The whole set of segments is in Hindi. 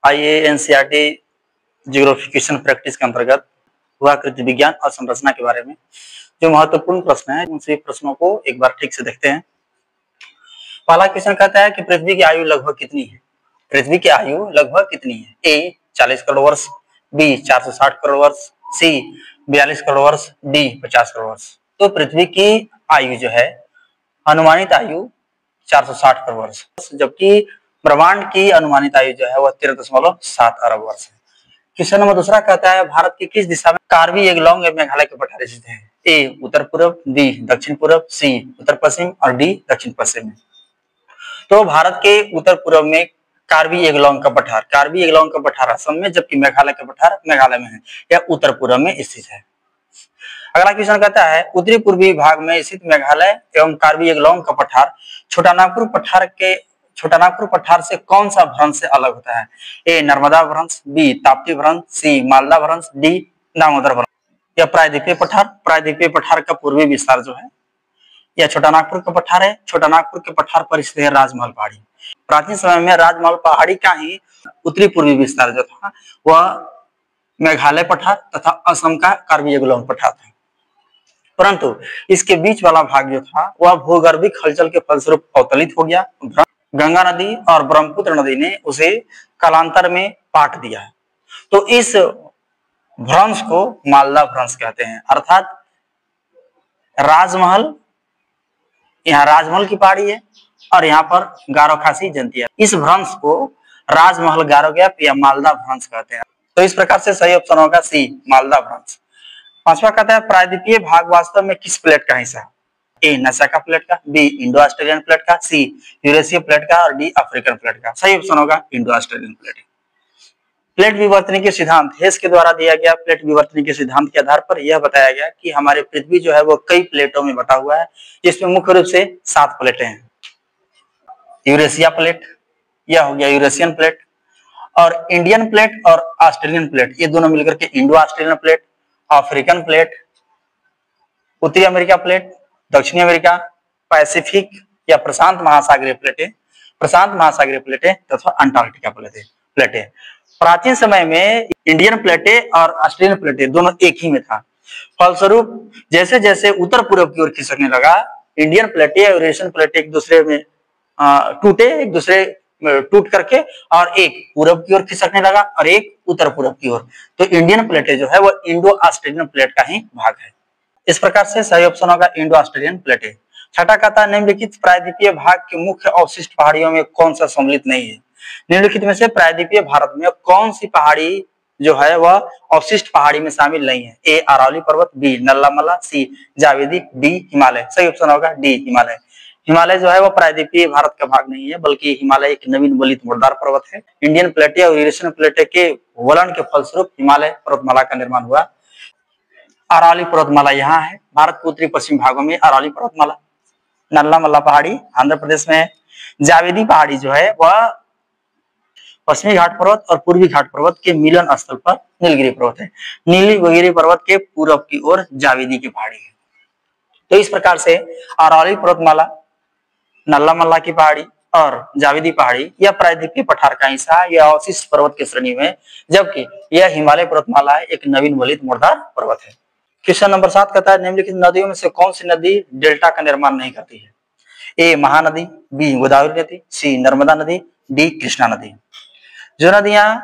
आइए एनसीईआरटी ज्योग्राफिकेशन प्रैक्टिस के अंतर्गत भूआकृति विज्ञान और संरचना के बारे में जो महत्वपूर्ण प्रश्न है उन सभी प्रश्नों को एक बार ठीक से देखते हैं। पहला क्वेश्चन कहता है कि पृथ्वी की आयु लगभग कितनी है। पृथ्वी की आयु लगभग कितनी है। ए 40 करोड़ वर्ष, बी 460 करोड़ वर्ष, सी 42 करोड़ वर्ष, डी 50 करोड़ वर्ष। तो पृथ्वी की आयु जो है अनुमानित आयु 460 करोड़ वर्ष, जबकि ब्रह्मांड की अनुमानित आयु जो है वह 13.7 अरब वर्ष है। क्वेश्चन नंबर दूसरा कहता है भारत की किस दिशा में कार्बी एंगलोंग मेघालय के पठार स्थित है। ए उत्तर पूर्व, बी दक्षिण पूर्व, सी उत्तर पश्चिम और डी दक्षिण पश्चिम में। तो भारत के उत्तर पूर्व में कार्बी एंगलोंग का पठार असम में, जबकि मेघालय का पठार मेघालय में है, यह उत्तर पूर्व में स्थित है। अगला क्वेश्चन कहता है उत्तरी पूर्वी भाग में स्थित मेघालय एवं कार्बी एंगलोंग का पठार छोटा नागपुर पठार से कौन सा भ्रंश से अलग होता है। ए नर्मदा भ्रंश, बी ताप्ती भ्रंश, सी मालदा भ्रंश, डी दामोदर भ्रंश। यह प्रायद्वीपीय पठार का पूर्वी विस्तार जो है यह छोटा नागपुर का पठार है। छोटा नागपुर के पठार पर स्थित है राजमहल पहाड़ी। प्राचीन समय में राजमहल पहाड़ी का ही उत्तरी पूर्वी विस्तार जो था वह मेघालय पठार तथा असम का कार्बी एंगलोंग पठार था, परंतु इसके बीच वाला भाग जो था वह भूगर्भिक हलचल के फलस्वरूप अवतलित हो गया। गंगा नदी और ब्रह्मपुत्र नदी ने उसे कालांतर में पाट दिया है। तो इस भ्रंश को मालदा भ्रंश कहते हैं। अर्थात राजमहल, यहाँ राजमहल की पहाड़ी है और यहाँ पर गारो खासी जनती है। इस भ्रंश को राजमहल गारो गैप या मालदा भ्रंश कहते हैं। तो इस प्रकार से सही ऑप्शन होगा सी मालदा भ्रंश। पांचवा कहता है प्रायद्वीपीय भाग वास्तव में किस प्लेट का हिस्सा है। ए नसाका प्लेट का, बी इंडो ऑस्ट्रेलियन प्लेट का, सी यूरेशिया प्लेट का और डी अफ्रीकन प्लेट का। सही ऑप्शन होगा इंडो ऑस्ट्रेलियन प्लेट। प्लेट विवर्तनी के सिद्धांत हेस के द्वारा दिया गया प्लेट विवर्तनी के सिद्धांत के आधार पर यह बताया गया कि हमारे पृथ्वी जो है वो कई प्लेटों में बटा हुआ है, जिसमें मुख्य रूप से 7 प्लेटें हैं। यूरेशिया प्लेट, यह हो गया यूरेशियन प्लेट, और इंडियन प्लेट और ऑस्ट्रेलियन प्लेट ये दोनों मिलकर के Indo Australian plate, African plate, उत्तरी अमेरिका प्लेट, दक्षिणी अमेरिका, पैसिफिक या प्रशांत महासागरीय प्लेटें तथा अंटार्कटिका प्लेटें। प्राचीन समय में इंडियन प्लेटें और ऑस्ट्रेलियन प्लेटें दोनों एक ही में था। फलस्वरूप जैसे जैसे उत्तर पूर्व की ओर खिसकने लगा, इंडियन प्लेटें और यूरेशियन प्लेटें एक दूसरे में टूट करके और एक पूर्व की ओर खिसकने लगा और एक उत्तर पूर्व की ओर। तो इंडियन प्लेटें जो है वो इंडो ऑस्ट्रेलियन प्लेट का ही भाग है। इस प्रकार से सही ऑप्शन होगा इंडो ऑस्ट्रेलियन प्लेटें। छठा कहता है निम्नलिखित प्रायद्वीपीय भाग के मुख्य अवशिष्ट पहाड़ियों में कौन सा सम्मिलित नहीं है। निम्नलिखित में से प्रायद्वीपीय भारत में कौन सी पहाड़ी जो है वह अवशिष्ट पहाड़ी में शामिल नहीं है। ए अरावली पर्वत, बी नल्ला, सी जावेदी, डी हिमालय। सही ऑप्शन होगा डी हिमालय। हिमालय जो है वह प्रायद्वीपीय भारत का भाग नहीं है, बल्कि हिमालय एक नवीन वलित मुर्दार पर्वत है। इंडियन प्लेटें और यूरेशियन प्लेटें के वलन के फलस्वरूप हिमालय पर्वतमाला का निर्माण हुआ। अरावली पर्वतमाला यहाँ है, भारत के उत्तरी पश्चिम भागों में अरावली पर्वतमाला। नल्ला पहाड़ी आंध्र प्रदेश में है। जावेदी पहाड़ी जो है वह पश्चिमी घाट पर्वत और पूर्वी घाट पर्वत के मिलन स्थल पर नीलगिरी पर्वत है। नीलगिरी पर्वत के पूर्व की ओर जावेदी की पहाड़ी है। तो इस प्रकार से अरावली पर्वतमाला, नल्ला की पहाड़ी और जावेदी पहाड़ी यह प्रायद्वीपीय पठार का हिस्सा है, यह अवशिष्ट पर्वत की श्रेणी में, जबकि यह हिमालय पर्वतमाला एक नवीन वलित मुर्दार पर्वत है। क्वेश्चन नंबर 7 कहता है निम्नलिखित नदियों में से कौन सी नदी डेल्टा का निर्माण नहीं करती है। ए महानदी, बी गोदावरी नदी, सी नर्मदा नदी, डी कृष्णा नदी। जो नदियां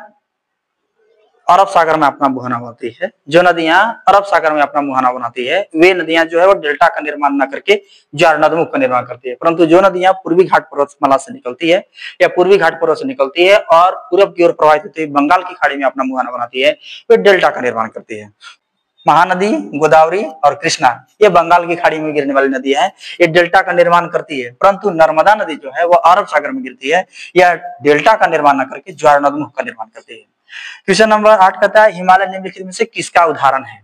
अरब सागर में अपना मुहाना बनाती है वे नदियां जो है वो डेल्टा का निर्माण न करके ज्वार नदमुख का निर्माण करती है, परंतु जो नदियां पूर्वी घाट पर्वतमाला से निकलती है या पूर्वी घाट पर्वत से निकलती है और पूर्व की ओर प्रवाहित होती है बंगाल की खाड़ी में अपना मुहाना बनाती है, वे डेल्टा का निर्माण करती है। महानदी, गोदावरी और कृष्णा ये बंगाल की खाड़ी में गिरने वाली नदी है, ये डेल्टा का निर्माण करती है, परंतु नर्मदा नदी जो है वह अरब सागर में गिरती है, यह डेल्टा का निर्माण न करके ज्वार नदमुख का निर्माण करती है। क्वेश्चन नंबर 8 कहता है हिमालय निम्नलिखित में से किसका उदाहरण है।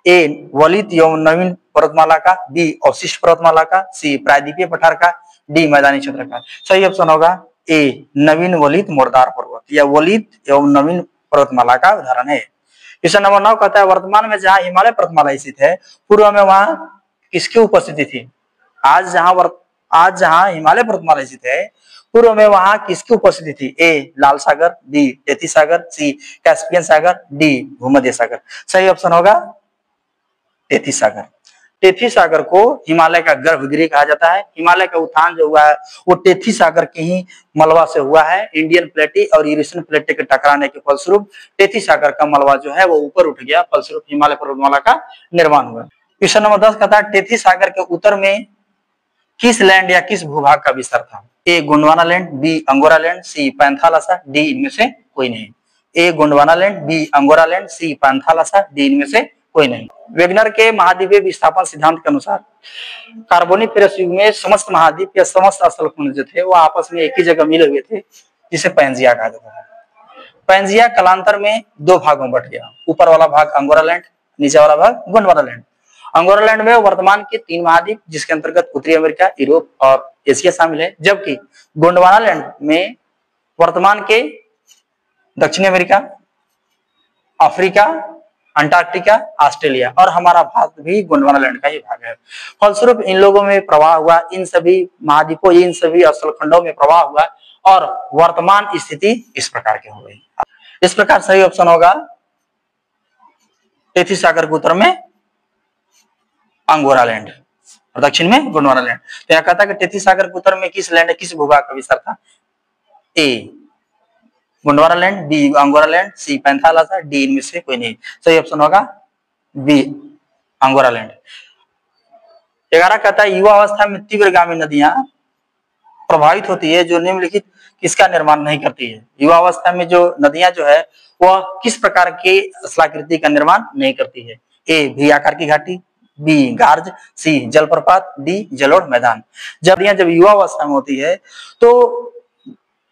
ए वलित एवं नवीन पर्वतमाला का, बी अवशिष्ट पर्वतमाला का, सी प्रायद्वीपीय पठार का, डी मैदानी क्षेत्र का। सही ऑप्शन होगा ए नवीन वलित मुर्दार पर्वत, यह वलित एवं नवीन पर्वतमाला का उदाहरण है। क्वेश्चन नंबर 9 कहता है वर्तमान में जहां हिमालय पर्वतमाला स्थित है पूर्व में वहां किसकी उपस्थिति थी। आज जहां हिमालय पर्वतमाला स्थित है, पूर्व में वहां किसकी उपस्थिति थी? ए लाल सागर, बी टेथी सागर, सी कैस्पियन सागर, डी भूमध्य सागर। सही ऑप्शन होगा टेथी सागर। टेथी सागर को हिमालय का गर्भगृह कहा जाता है। हिमालय का उत्थान जो हुआ है वो टेथी सागर के ही मलबा से हुआ है। इंडियन प्लेटी और यूरेशियन प्लेटी के टकराने के फलस्वरूप टेथी सागर का मलबा जो है वो ऊपर उठ गया, फलस्वरूप हिमालय पर्वतमाला का निर्माण हुआ। क्वेश्चन नंबर 10 कहता है टेथी सागर के उत्तर में किस लैंड या किस भूभाग का विस्तार था? A Gondwana land, B Angara land, C Panthalassa, D इनमें से कोई नहीं। A Gondwana land, B Angara land, C Panthalassa, D इनमें से कोई नहीं। वेगनर के महाद्वीपीय विस्थापन सिद्धांत के अनुसार कार्बोनिफेरस युग में समस्त महाद्वीप या समस्त स्थलखंड जो थे वो आपस में एक ही जगह मिले हुए थे, जिसे पैंजिया कहा जाता है। पैंजिया कालांतर में दो भागों में बट गया, ऊपर वाला भाग अंगोरा लैंड, नीचे वाला भाग गोंडवाना लैंड। अंगोरा लैंड में वर्तमान के 3 महाद्वीप जिसके अंतर्गत उत्तरी अमेरिका, यूरोप और एशिया शामिल है, जबकि गोंडवाना लैंड में वर्तमान के दक्षिण अमेरिका, अफ्रीका, अंटार्कटिका, ऑस्ट्रेलिया और हमारा भारत भी गोंडवाना लैंड का ही भाग है। फलस्वरूप इन लोगों में प्रवाह हुआ, इन सभी महाद्वीपों, इन सभी स्थलखंडों में प्रवाह हुआ और वर्तमान स्थिति इस प्रकार की हो गई। इस प्रकार सही ऑप्शन होगा टेथी सागर के उत्तर में अंगोरा लैंड और दक्षिण में गोंडवाना लैंड। तो यह कहता है कि टेथी सागर के उत्तर में किस लैंड, किस भूभाग का विस्तार था? A Gondwana land, B Angara land, C Panthalassa, D इनमें से कोई नहीं। सही ऑप्शन होगा बी अंगोरा लैंड। 11 कहता है युवा अवस्था में तीव्रगामी नदियां प्रभावित होती है जो निम्नलिखित किसका निर्माण नहीं करती है? युवा अवस्था में जो नदियां जो है वह किस प्रकार के स्थलाकृति का निर्माण नहीं करती है? ए भी आकार की घाटी, बी गार्ज, सी जलप्रपात, डी जलोढ़ मैदान। जब युवा अवस्था में होती है तो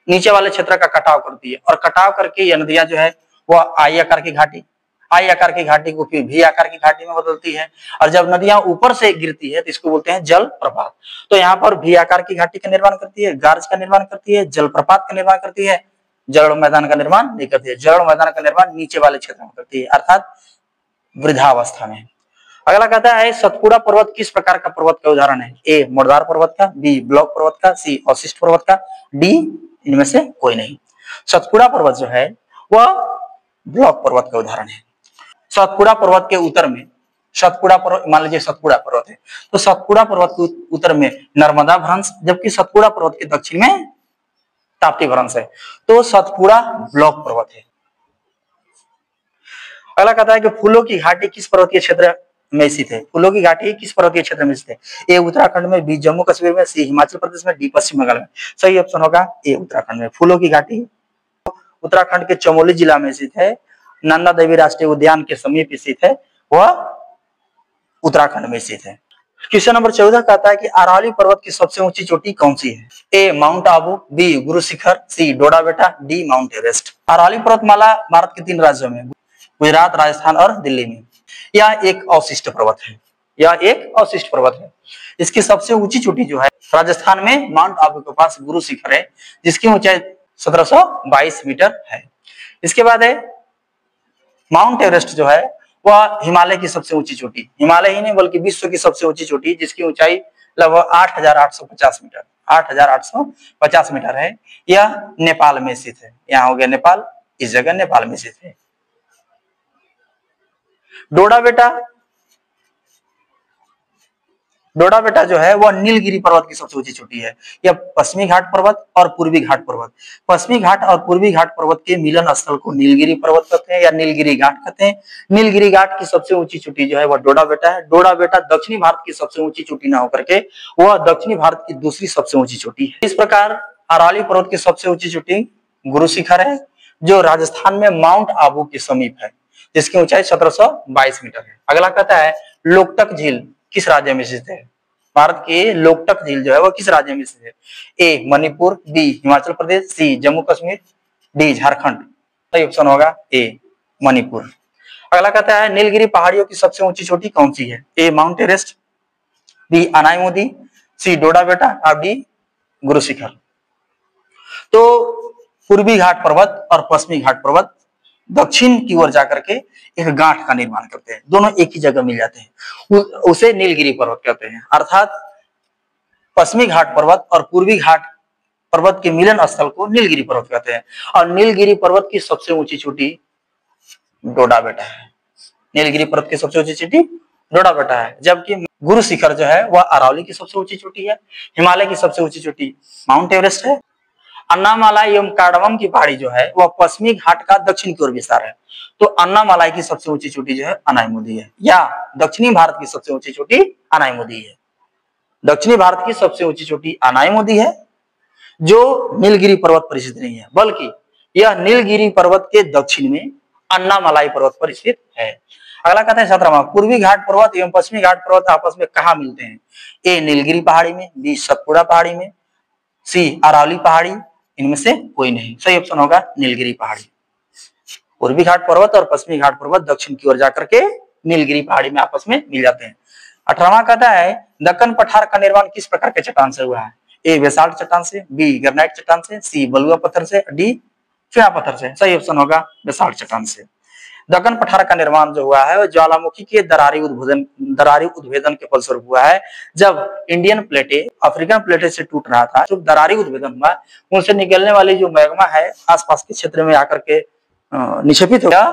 नीचे वाले क्षेत्र का कटाव करती है और कटाव करके ये नदियां जो है वह आई आकार की घाटी को फिर भी आकार की घाटी में बदलती है और जब नदियां ऊपर से गिरती है तो इसको बोलते हैं जल प्रपात। तो यहाँ पर भी आकार की घाटी का निर्माण करती है, गार्ज का निर्माण करती है, जल प्रपात का निर्माण करती है, जलोढ़ मैदान का निर्माण नहीं करती है। जलोढ़ मैदान का निर्माण नीचे वाले क्षेत्र में करती है अर्थात वृद्धावस्था में। अगला कहता है सतपुड़ा पर्वत किस प्रकार का पर्वत का उदाहरण है? ए मुर्दार पर्वत का, बी ब्लॉक पर्वत का, सी अवशिष्ट पर्वत का, डी इनमें से कोई नहीं। सतपुड़ा पर्वत जो है वह ब्लॉक पर्वत का उदाहरण है। सतपुड़ा पर्वत के उत्तर में सतपुड़ा पर्वत, मान लीजिए सतपुड़ा पर्वत है तो सतपुड़ा पर्वत के उत्तर में नर्मदा भ्रंश, जबकि सतपुड़ा पर्वत के दक्षिण में ताप्ती भ्रंश है। तो सतपुड़ा ब्लॉक पर्वत है। अगला कहता है कि फूलों की घाटी किस पर्वतीय क्षेत्र में स्थित है? फूलों की घाटी किस पर्वतीय क्षेत्र में स्थित है? ए उत्तराखंड में, बी जम्मू कश्मीर में, सी हिमाचल प्रदेश में, डी पश्चिम बंगाल में। सही ऑप्शन होगा ए उत्तराखंड में। फूलों की घाटी उत्तराखंड के चमोली जिला में स्थित है, नंदा देवी राष्ट्रीय उद्यान के समीप स्थित है, वह उत्तराखंड में स्थित है। क्वेश्चन नंबर 14 कहता है कि अरावली पर्वत की सबसे ऊंची चोटी कौन सी है? ए माउंट आबू, बी गुरु शिखर, सी डोडा बेटा, डी माउंट एवरेस्ट। अरावली पर्वतमाला भारत के 3 राज्यों में गुजरात, राजस्थान और दिल्ली में यह एक अवशिष्ट पर्वत है। यह एक अवशिष्ट पर्वत है। इसकी सबसे ऊंची चोटी जो है राजस्थान में माउंट आबू के पास गुरु शिखर है जिसकी ऊंचाई 1722 मीटर है। इसके बाद है माउंट एवरेस्ट जो है वह हिमालय की सबसे ऊंची चोटी, हिमालय ही नहीं बल्कि विश्व की सबसे ऊंची चोटी जिसकी ऊंचाई लगभग 8850 मीटर 8850 मीटर है। यह नेपाल में स्थित है। यहाँ हो गया नेपाल, इस जगह नेपाल में स्थित है। डोडा बेटा जो है वह नीलगिरी पर्वत की सबसे ऊंची चोटी है। यह पश्चिमी घाट पर्वत और पूर्वी घाट पर्वत, पश्चिमी घाट और पूर्वी घाट पर्वत के मिलन स्थल को नीलगिरी पर्वत कहते हैं या नीलगिरी घाट कहते हैं। नीलगिरी घाट की सबसे ऊंची चोटी जो है वह डोडा बेटा है। डोडा बेटा दक्षिणी भारत की सबसे ऊंची चोटी न होकर के वह दक्षिणी भारत की दूसरी सबसे ऊंची चोटी है। इस प्रकार अरावली पर्वत की सबसे ऊंची चोटी गुरु शिखर है जो राजस्थान में माउंट आबू के समीप है जिसकी ऊंचाई 1722 मीटर है। अगला कहता है लोकटक झील किस राज्य में स्थित है? भारत के लोकटक झील जो है वह किस राज्य में स्थित है? ए मणिपुर, बी हिमाचल प्रदेश, सी जम्मू कश्मीर, डी झारखंड। सही ऑप्शन होगा ए मणिपुर। अगला कहता है नीलगिरी पहाड़ियों की सबसे ऊंची चोटी कौन सी है? ए माउंट एवरेस्ट, बी अनाईमुदी, सी डोडा बेटा और डी गुरु शिखर। तो पूर्वी घाट पर्वत और पश्चिमी घाट पर्वत दक्षिण की ओर जाकर के एक गांठ का निर्माण करते हैं, दोनों एक ही जगह मिल जाते हैं, उसे नीलगिरी पर्वत कहते हैं। अर्थात पश्चिमी घाट पर्वत और पूर्वी घाट पर्वत के मिलन स्थल को नीलगिरी पर्वत कहते हैं। और नीलगिरी पर्वत की सबसे ऊंची चोटी डोडा बेटा है। नीलगिरी पर्वत की सबसे ऊंची चोटी डोडा बेटा है, जबकि गुरु शिखर जो है वह अरावली की सबसे ऊंची चोटी है। हिमालय की सबसे ऊंची चोटी माउंट एवरेस्ट है। अन्नामालाई एवं कार्डमम की पहाड़ी जो है वह पश्चिमी घाट का दक्षिण की ओर विस्तार है। तो अन्नामालाई की सबसे ऊंची चोटी जो है अनाईमुदी है, या दक्षिणी भारत की सबसे ऊंची चोटी अनाईमुदी है। दक्षिणी भारत की सबसे ऊंची चोटी अनाईमुदी है, जो नीलगिरी पर्वत पर स्थित नहीं है, बल्कि यह नीलगिरी पर्वत के दक्षिण में अन्नामलाई पर्वत पर स्थित है। अगला कहते हैं 17वां, पूर्वी घाट पर्वत एवं पश्चिमी घाट पर्वत आपस में कहाँ मिलते हैं? ए नीलगिरी पहाड़ी में, बी सतपुड़ा पहाड़ी में, सी अरावली पहाड़ी, इनमें से कोई नहीं। सही ऑप्शन होगा नीलगिरी पहाड़ी। पूर्वी घाट पर्वत और पश्चिमी घाट पर्वत दक्षिण की ओर जाकर के नीलगिरी पहाड़ी में आपस में मिल जाते हैं। 18वां कहता है दक्कन पठार का निर्माण किस प्रकार के चट्टान से हुआ है? ए बेसाल्ट चट्टान से, बी ग्रेनाइट चट्टान से, सी बलुआ पत्थर से, डी चुना पत्थर से। सही ऑप्शन होगा बेसाल्ट चट्टान से। दक्कन पठार का निर्माण जो हुआ है वह ज्वालामुखी के दरारी उद्भेदन के फलस्वरूप हुआ है। जब इंडियन प्लेटें अफ्रीकन प्लेटें से टूट रहा था, जो दरारी उद्भेदन हुआ, उनसे निकलने वाली जो मैग्मा है आसपास के क्षेत्र में आकर के निक्षेपित हो गया,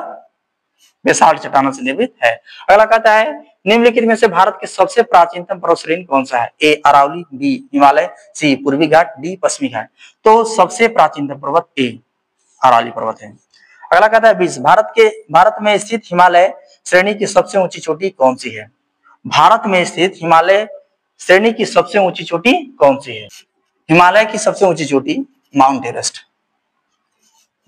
बेसाल्ट चट्टानों से निर्मित है। अगला कहता है निम्नलिखित में से भारत के सबसे प्राचीनतम पर्वत श्रेणी कौन सा है? ए अरावली, बी हिमालय, सी पूर्वी घाट, डी पश्चिमी घाट। तो सबसे प्राचीनतम पर्वत ए अरावली पर्वत है। अगला कहता है 20, भारत में स्थित हिमालय श्रेणी की सबसे ऊंची चोटी कौन सी है? भारत में स्थित हिमालय श्रेणी की सबसे ऊंची चोटी कौन सी है? हिमालय की सबसे ऊंची चोटी माउंट एवरेस्ट।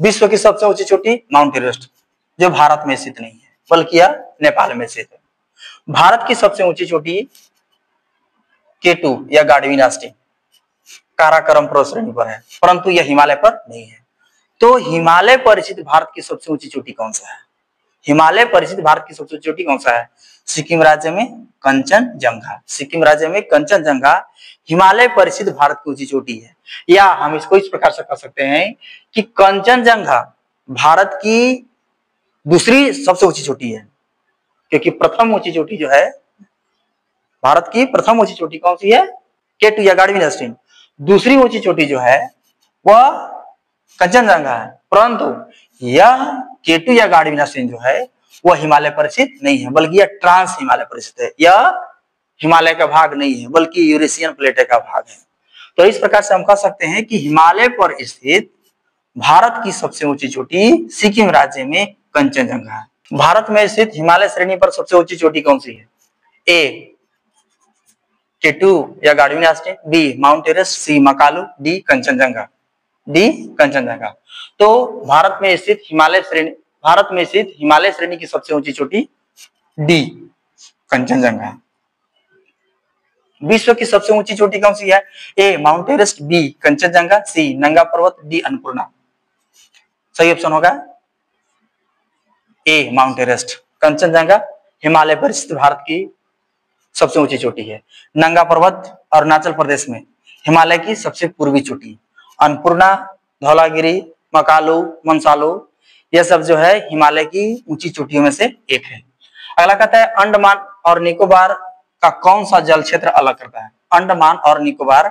विश्व की सबसे ऊंची चोटी माउंट एवरेस्ट, जो भारत में स्थित नहीं है बल्कि यह नेपाल में स्थित है। भारत की सबसे ऊंची चोटी K2 या गाडविन आस्टीन काराकोरम पर्वत श्रेणी पर है, परंतु यह हिमालय पर नहीं है। तो हिमालय पर स्थित भारत की सबसे ऊंची चोटी कौन सा है? हिमालय पर स्थित भारत की सबसे ऊंची चोटी कौन सा है? सिक्किम राज्य में कंचनजंगा। सिक्किम राज्य में कंचनजंगा हिमालय पर स्थित भारत की ऊंची चोटी है। या हम इसको इस प्रकार से कह सकते हैं कि कंचनजंगा भारत की दूसरी सबसे ऊंची चोटी है, क्योंकि प्रथम ऊंची चोटी जो है भारत की प्रथम ऊंची चोटी कौन सी है? K2 या गाडविन आस्टीन। दूसरी ऊंची चोटी जो है वह कंचनजंगा है, परंतु यह K2 या गाडविन आस्टीन जो है वह हिमालय पर स्थित नहीं है, बल्कि यह ट्रांस हिमालय पर स्थित है। यह हिमालय का भाग नहीं है बल्कि यूरेशियन प्लेट का भाग है। तो इस प्रकार से हम कह सकते हैं कि हिमालय पर स्थित भारत की सबसे ऊंची चोटी सिक्किम राज्य में कंचनजंगा है। भारत में स्थित हिमालय श्रेणी पर सबसे ऊंची चोटी कौन सी है? ए K2 या Godwin Austen, B Mount Everest, C Makalu, D Kanchenjunga. D Kanchenjunga. तो भारत में स्थित हिमालय श्रेणी की सबसे ऊंची चोटी डी कंचनजंगा। विश्व की सबसे ऊंची चोटी कौन सी है? ए माउंट एवरेस्ट, बी कंचनजंगा, सी नंगा पर्वत, डी अन्नपूर्णा। सही ऑप्शन होगा ए माउंट एवरेस्ट। कंचनजंगा हिमालय पर स्थित भारत की सबसे ऊंची चोटी है। नंगा पर्वत अरुणाचल प्रदेश में हिमालय की सबसे पूर्वी चोटी। अन्नपूर्णा, धौलागिरी, मकालू, मंसालो, यह सब जो है हिमालय की ऊंची चोटियों में से एक है। अगला कहता है अंडमान और निकोबार का कौन सा जल क्षेत्र अलग करता है? अंडमान और निकोबार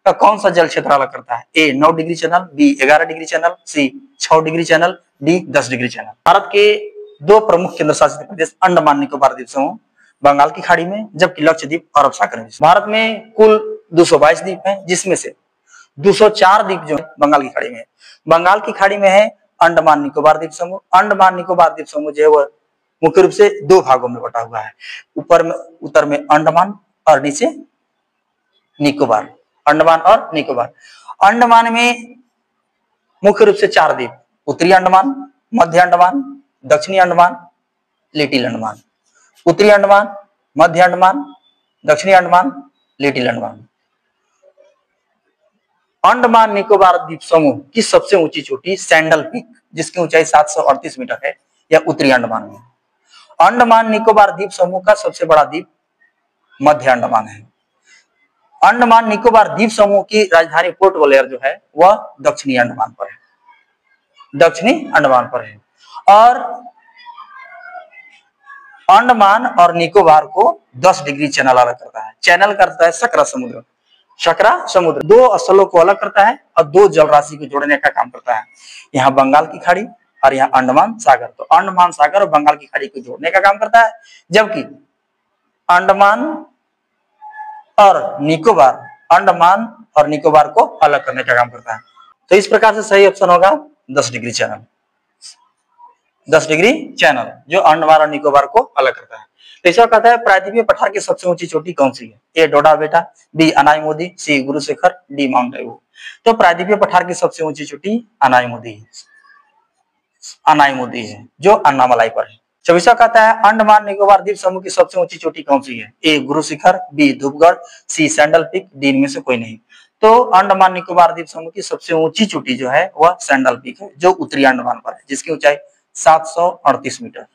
का कौन सा जल क्षेत्र अलग करता है? A 9 degree channel, B 11 degree channel, C 6 degree channel, D 10 degree channel. भारत के दो प्रमुख केंद्र शासित प्रदेश अंडमान निकोबार द्वीप समूह बंगाल की खाड़ी में, जबकि लक्षद्वीप अरब सागर में। भारत में कुल 222 द्वीप हैं, जिसमें से 204 द्वीप जो बंगाल की खाड़ी में है। बंगाल की खाड़ी में है अंडमान निकोबार द्वीप समूह। अंडमान निकोबार द्वीप समूह जो है वह मुख्य रूप से दो भागों में बटा हुआ है। उत्तर में अंडमान और नीचे निकोबार। अंडमान और निकोबार। अंडमान में मुख्य रूप से 4 द्वीप, उत्तरी अंडमान, मध्य अंडमान, दक्षिणी अंडमान, लिटिल अंडमान। उत्तरी अंडमान, मध्य अंडमान, दक्षिणी अंडमान, लिटिल अंडमान। अंडमान निकोबार द्वीप समूह की सबसे ऊंची चोटी सैंडल पीक, जिसकी ऊंचाई 738 मीटर है, यह उत्तरी अंडमान में। अंडमान निकोबार द्वीप समूह का सबसे बड़ा द्वीप मध्य अंडमान है। अंडमान निकोबार द्वीप समूह की राजधानी पोर्ट ब्लेयर जो है वह दक्षिणी अंडमान पर है। दक्षिणी अंडमान पर है। और अंडमान और निकोबार को 10 डिग्री चैनल अलग करता है। चैनल करता है सकरा समुद्र। शकरा समुद्र दो स्थलों को अलग करता है और दो जल राशि को जोड़ने का काम करता है। यहाँ बंगाल की खाड़ी और यहाँ अंडमान सागर, तो अंडमान सागर और बंगाल की खाड़ी को जोड़ने का काम करता है, जबकि अंडमान और निकोबार को अलग करने का काम करता है। तो इस प्रकार से सही ऑप्शन होगा 10 डिग्री चैनल। 10 डिग्री चैनल जो अंडमान और निकोबार को अलग करता है। तो ऐसा कहता है प्रायद्वीपीय पठार की सबसे ऊंची चोटी कौन सी है? ए डोडा बेटा, बी अनाई, सी Guru Shikhar, D mount above. तो प्रायद्वीपीय पठार की सबसे ऊंची चोटी अनाई है जो अन्नामलाई पर है। 24वां कहता है अंडमान निकोबार द्वीप समूह की सबसे ऊंची चोटी कौन सी है? ए गुरु शिखर, बी धूपगढ़, सी सैंडल पीक, डी इनमें से कोई नहीं। तो अंडमान निकोबार द्वीप समूह की सबसे ऊंची चोटी जो है वह सैंडल पीक है जो उत्तरी अंडमान पर है, जिसकी ऊंचाई 738 मीटर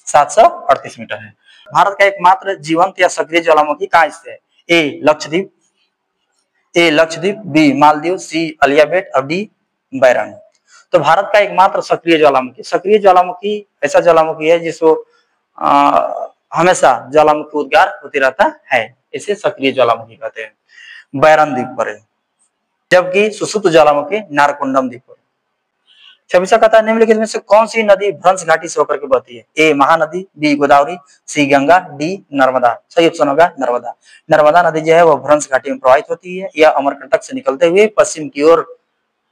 738 मीटर है। भारत का एकमात्र जीवंत या सक्रिय ज्वालामुखी कहाँ स्थित है? ए लक्षद्वीप, बी मालदीव, सी अलियाबेट और डी बैरंग। तो भारत का एकमात्र सक्रिय ज्वालामुखी ऐसा ज्वालामुखी है जिसको हमेशा ज्वालामुखी उद्गार होते रहता है, इसे सक्रिय ज्वालामुखी कहते हैं। बैरन द्वीप पर है, जबकि सुसुप्त ज्वालामुखी नारकुंडम द्वीप पर। 26वां कहता है निम्नलिखित में से कौन सी नदी भ्रंश घाटी से होकर के बहती है? ए महानदी, बी गोदावरी, सी गंगा, डी नर्मदा। सही ऑप्शन होगा नर्मदा। नर्मदा नदी जो है वह भ्रंश घाटी में प्रवाहित होती है। यह अमरकंटक से निकलते हुए पश्चिम की ओर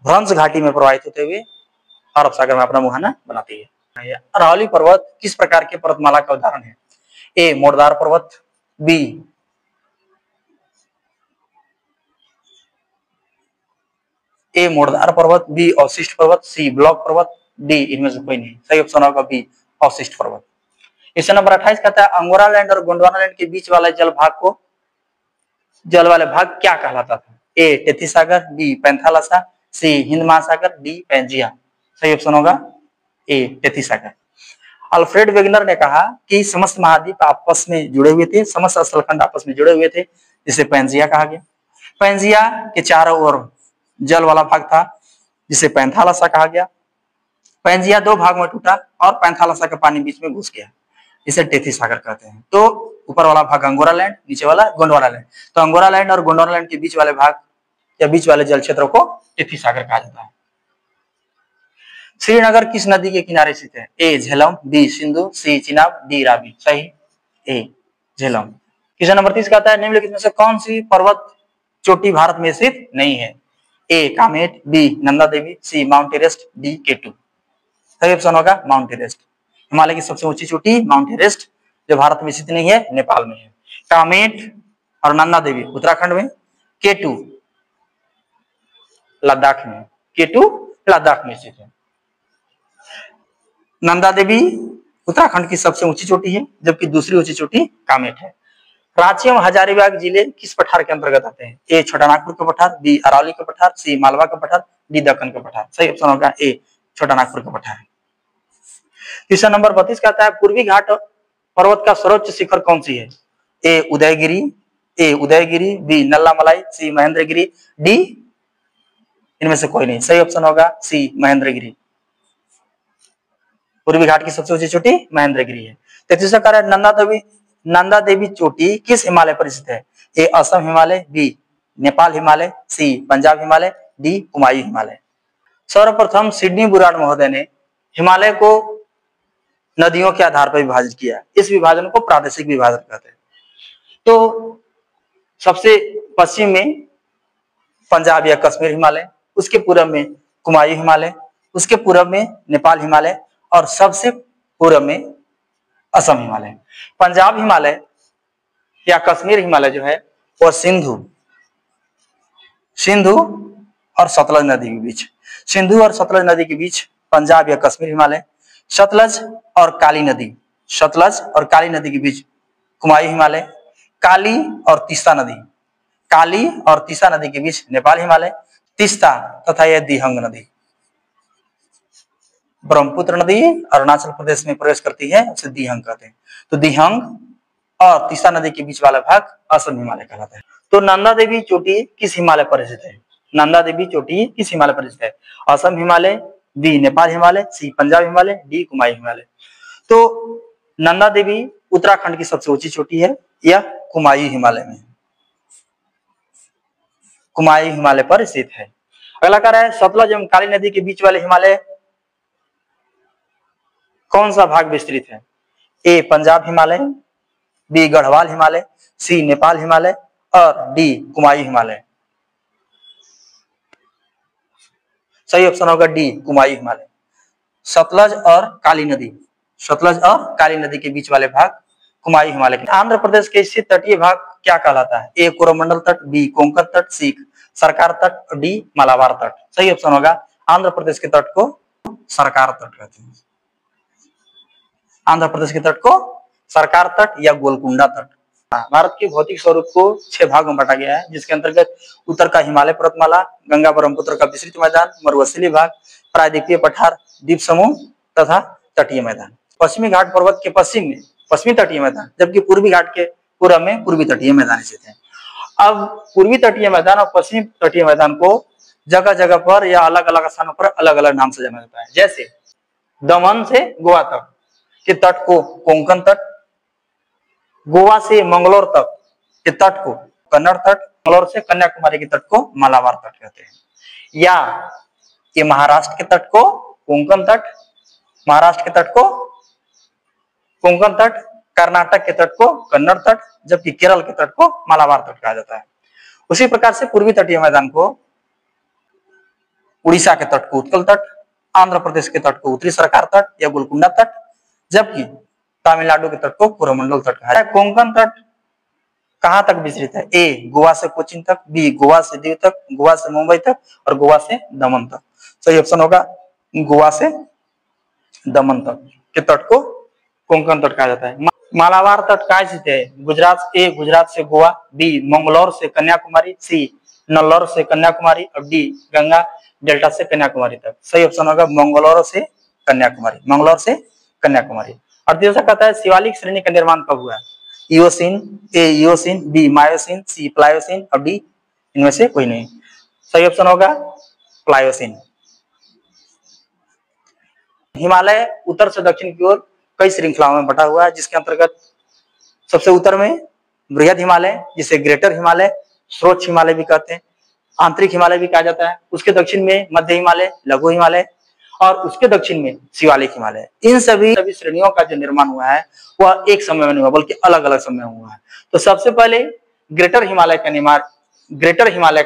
भ्रंश घाटी में प्रवाहित होते हुए अरब सागर में अपना मुहाना बनाती है। अरावली पर्वत किस प्रकार के पर्वतमाला का उदाहरण है? ए मोड़दार पर्वत, बी मोड़दार पर्वत, बी अवशिष्ट पर्वत, सी ब्लॉक पर्वत, डी इनमें से कोई नहीं। सही ऑप्शन होगा बी अवशिष्ट पर्वत। क्वेश्चन नंबर 28 कहता है अंगोरा लैंड और गोंडवाना लैंड के बीच वाले जल वाले भाग क्या कहलाता था? ए टेथी सागर, बी पैंथालसा, सी हिंद महासागर, डी पैंजिया। सही ऑप्शन होगा ए टेथी सागर। अल्फ्रेड वेगनर ने कहा कि समस्त महाद्वीप आपस में जुड़े हुए थे, समस्त स्थलखंड आपस में जुड़े हुए थे, जिसे पैंजिया कहा गया। पैंजिया के चारों ओर जल वाला भाग था जिसे पैंथालसा कहा गया। पैंजिया दो भाग में टूटा और पैंथालसा का पानी बीच में घुस गया, इसे टेथी सागर कहते हैं। तो ऊपर वाला भाग अंगोरा लैंड, नीचे वाला गोंडवाना लैंड। तो अंगोरा लैंड और गोंडवाना लैंड के बीच वाले भाग या बीच वाले जल क्षेत्र को टेथी सागर कहा जाता है। श्रीनगर किस नदी के किनारे स्थित है? ए झेलम, बी सिंधु, सी चिनाब, डी रावी। सही ए झेलम। क्वेश्चन नंबर 30 कहता है निम्नलिखित में से कौन सी पर्वत चोटी भारत में स्थित नहीं है? ए कामेट, बी नंदा देवी, सी माउंट एवरेस्ट, डी केटू। सही ऑप्शन होगा माउंट एवरेस्ट। हिमालय की सबसे ऊंची चोटी माउंट एवरेस्ट जो भारत में स्थित नहीं है, नेपाल में है। कामेट और नंदा देवी उत्तराखंड में, केटू लद्दाख में, लद्दाख में स्थित है। नंदा देवी उत्तराखंड की सबसे ऊंची चोटी है, जबकि दूसरी ऊंची चोटी कामेट है। रांची एवं हजारीबाग जिले किस पठार के अंतर्गत आते हैं? ए छोटानागपुर का पठार, बी अरावली का पठार, सी मालवा का पठार, डी दक्कन का पठार। सही ऑप्शन होगा ए छोटानागपुर का पठार। क्वेश्चन नंबर 32 कहता है पूर्वी घाट पर्वत का सर्वोच्च शिखर कौन सी है? ए उदयगिरी, बी नल्लामलाई, सी महेंद्रगिरी, डी इनमें से कोई नहीं। सही ऑप्शन होगा सी महेंद्रगिरी। पूर्वी घाट की सबसे ऊंची चोटी महेंद्रगिरी है। 33वां कह रहा है नंदा देवी चोटी किस हिमालय पर स्थित है? ए असम हिमालय, बी नेपाल हिमालय, सी पंजाब हिमालय, डी कुमायूं हिमालय। सर्वप्रथम सिडनी बुराड़ महोदय ने हिमालय को नदियों के आधार पर विभाजित किया। इस विभाजन को प्रादेशिक विभाजन कहते हैं। तो सबसे पश्चिम में पंजाब या कश्मीर हिमालय, उसके पूर्व में कुमायूं हिमालय, उसके पूर्व में नेपाल हिमालय और सबसे पूर्व में असम हिमालय। पंजाब हिमालय या कश्मीर हिमालय जो है वह सिंधु और सतलज नदी के बीच, सिंधु और सतलज नदी के बीच पंजाब या कश्मीर हिमालय, सतलज और काली नदी के बीच कुमायूं हिमालय, काली और तीस्ता नदी के बीच नेपाल हिमालय, तीस्ता तथा यह दिहंग नदी ब्रह्मपुत्र नदी अरुणाचल प्रदेश में प्रवेश करती है, उसे दिहंग कहते हैं। तो दिहंग और तीस्ता नदी के बीच वाला भाग असम हिमालय कहलाता है। तो नंदा देवी चोटी किस हिमालय पर स्थित है? असम हिमालय, बी नेपाल हिमालय, सी पंजाब हिमालय, डी कुमायूं हिमालय। तो नंदा देवी उत्तराखंड की सबसे ऊंची चोटी है, यह कुमायूं हिमालय में। कुमायूं हिमालय पर स्थित है। अगला कह रहा है सतलज एवं काली नदी के बीच वाले हिमालय कौन सा भाग विस्तृत है? ए पंजाब हिमालय, बी गढ़वाल हिमालय, सी नेपाल हिमालय और डी कुमायूं हिमालय। सही ऑप्शन होगा डी कुमायूं हिमालय। सतलज और काली नदी, सतलज और काली नदी के बीच वाले भाग कुमायूं हिमालय। आंध्र प्रदेश के स्थित तटीय भाग क्या कहलाता है? ए कोरोमंडल तट, बी कोंकण तट, सी सरकार तट और डी मालाबार तट। सही ऑप्शन होगा आंध्र प्रदेश के तट को सरकार तट कहते हैं। आंध्र प्रदेश के तट को सरकार तट या गोलकुंडा तट। भारत के भौतिक स्वरूप को 6 भागों में बांटा गया है, जिसके अंतर्गत उत्तर का हिमालय पर्वतमाला, गंगा ब्रह्मपुत्र का विस्तृत मैदान, मरुस्थलीय भाग, प्रायद्वीपीय पठार, द्वीप समूह तथा तटीय मैदान। पश्चिमी घाट पर्वत के पश्चिम में पश्चिमी तटीय मैदान, जबकि पूर्वी घाट के पूर्व में पूर्वी तटीय मैदान स्थित है। अब पूर्वी तटीय मैदान और पश्चिमी तटीय मैदान को जगह जगह पर या अलग अलग स्थानों पर अलग अलग नाम से जाना जाता है। जैसे दमन से गोवा तक के तट को कोंकण तट, गोवा से मंगलोर तक के तट को कन्नड़ तट, मंगलोर से कन्याकुमारी के तट को मालाबार तट कहते हैं। या ये महाराष्ट्र के तट को कोंकण तट, महाराष्ट्र के तट को कोंकण तट, कर्नाटक के तट को कन्नड़ तट, जबकि केरल के तट को मालाबार तट कहा जाता है। उसी प्रकार से पूर्वी तटीय मैदान को उड़ीसा के तट को उत्कल तट, आंध्र प्रदेश के तट को उत्तरी सरकार तट या गोलकुंडा तट, जबकि तमिलनाडु के तट को कोरोमंडल तट कहा जाता है। कोंकण तट कहां तक विस्तृत है? ए गोवा से कोचीन तक, बी गोवा से दीव तक, गोवा से मुंबई तक और गोवा से दमन तक। सही ऑप्शन होगा गोवा से दमन तक के तट को कोंकण तट कहा जाता है। मालाबार तट कहां स्थित है? गुजरात, ए गुजरात से गोवा, बी मंगलौर से कन्याकुमारी, सी नल्लौर से कन्याकुमारी और डी गंगा डेल्टा से कन्याकुमारी तक। सही ऑप्शन होगा मंगलौर से कन्याकुमारी, मंगलौर से कन्याकुमारी। और तीसरा कहता है शिवालिक श्रेणी का निर्माण कब हुआ? इओसिन, ए इओसिन, बी मायोसिन, सी प्लायोसिन और डी इनमें से कोई नहीं। सही ऑप्शन होगा प्लायोसिन। हिमालय उत्तर से दक्षिण की ओर कई श्रृंखलाओं में बटा हुआ है, जिसके अंतर्गत सबसे उत्तर में बृहद हिमालय, जिसे ग्रेटर हिमालय, स्रोत हिमालय भी कहते हैं, आंतरिक हिमालय भी कहा जाता है। उसके दक्षिण में मध्य हिमालय, लघु हिमालय और उसके दक्षिण में शिवालिक हिमालय। इन सभी श्रेणियों का जो निर्माण हुआ है वह एक समय में नहीं हुआ, बल्कि अलग अलग समय में हुआ है। तो सबसे पहले ग्रेटर हिमालय का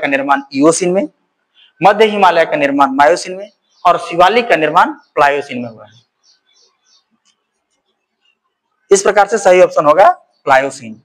निर्माण इओसिन में, मध्य हिमालय का निर्माण मायोसिन में और शिवालिक का निर्माण प्लायोसिन में हुआ है। इस प्रकार से सही ऑप्शन होगा प्लायोसिन।